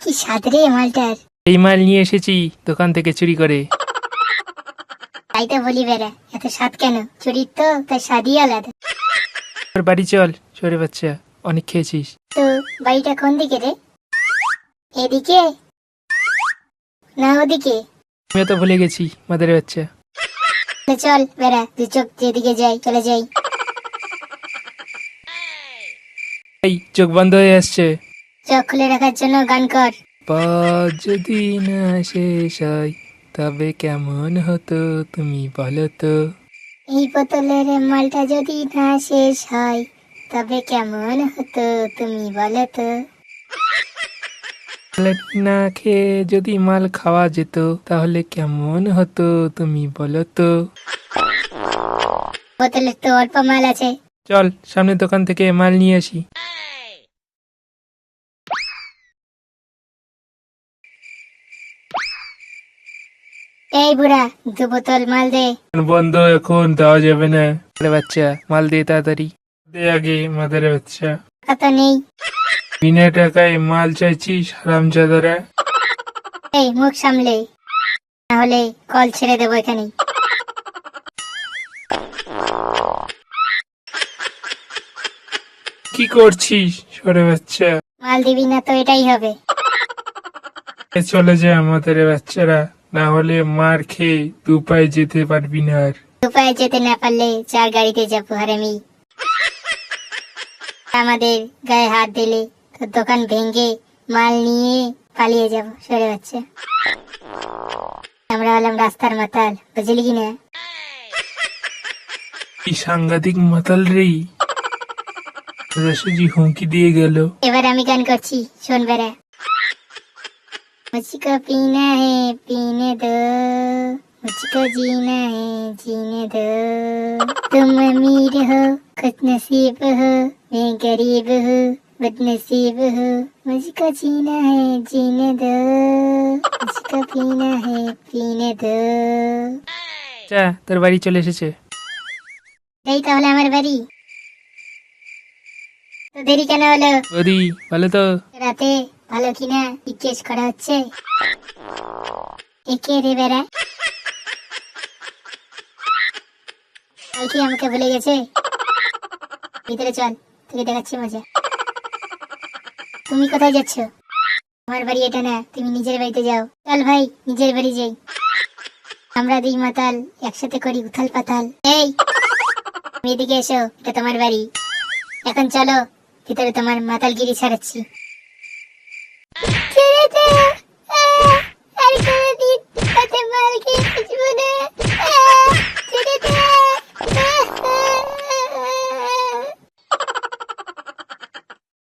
কি স্বাদ রে মালটার। এই মাল নিয়ে এসেছি দোকান থেকে চুরি করে। তাই তো বলি বেড়া, এত স্বাদ কেন? চুরির তো তার স্বাদই আলাদা। আর বাড়ি চল চোরে বাচ্চা, অনেক খেয়েছিস। তো বাড়িটা কোন দিকে রে? এদিকে না ওদিকে? আমিও তো ভুলে গেছি মাদের বাচ্চা। চল বেড়া, দু চোখ যেদিকে যাই চলে যাই। এই চোখ বন্ধ হয়ে আসছে। চোখ খুলে রাখার জন্য গান কর। পথ যদি না শেষ হয় তবে কেমন হতো তুমি বলো তো। এই বোতলের মালটা যদি না শেষ হয় তবে কেমন হতো তুমি বলো তো। না খেয়ে যদি মাল খাওয়া যেত তাহলে কেমন হতো তুমি বলো তো। বোতলের তো অল্প মাল আছে। চল সামনের দোকান থেকে মাল নিয়ে আসি। এই বুড়া, দু বোতল মাল দে। বন্ধ, এখন দেওয়া যাবে না। আরে বাচ্চা মাল দিয়ে তাড়াতাড়ি দে আগে মাদের বাচ্চা। টাকা তো নেই। বিনা টাকায় মাল চাইছিস হারামজাদারা। এই মুখ সামলে, না হলে কল ছেড়ে দেবো এখানে। কি করছিস সরে বাচ্চা? মাল দিবি না তো এটাই হবে। চলে যায় আমাদের বাচ্চারা, না হলে মার খেয়ে দু পায়ে যেতে পারবি না আর। উপায় যেতে না পারলে চার গাড়িতে যাবো হারামি। আমাদের গায়ে হাত দিলে তো দোকান ভেঙে মাল নিয়ে পালিয়ে যাব। সরে যাচ্ছে, আমরা হলাম রাস্তার মাতাল, বুঝলি কিনা? কি সাংঘাতিক মাতাল রে, সুজি হুমকি দিয়ে গেল। এবার আমি গান করছি, শোন বেড়া। मुझको पीना है पीने दो, मुझको जीना है जीने दो। तुम अमीर हो खुद नसीब हो, मैं गरीब हूँ बदनसीब हूँ। मुझको जीना है जीने दो, मुझको पीना है पीने दो। যা তোর বাড়ি চলে এসেছে। এই তাহলে আমার বাড়ি। তো দেরি কেন হলো? ওদি ভালো তো? রাতে ভালো কিনা জিজ্ঞেস করা হচ্ছে। একে রে বেড়া, কি আমাকে ভুলে গেছে? ভিতরে চল, তোকে দেখাচ্ছি মজা। তুমি কোথায় যাচ্ছ? আমার বাড়ি এটা না, তুমি নিজের বাড়িতে যাও। চল ভাই নিজের বাড়ি যাই। আমরা দুই মাতাল একসাথে করি উথাল পাতাল। এই তুমি এদিকে এসো, এটা তোমার বাড়ি। এখন চলো ভিতরে, তোমার মাতালগিরি ছাড়াচ্ছি। ছেড়ে দে।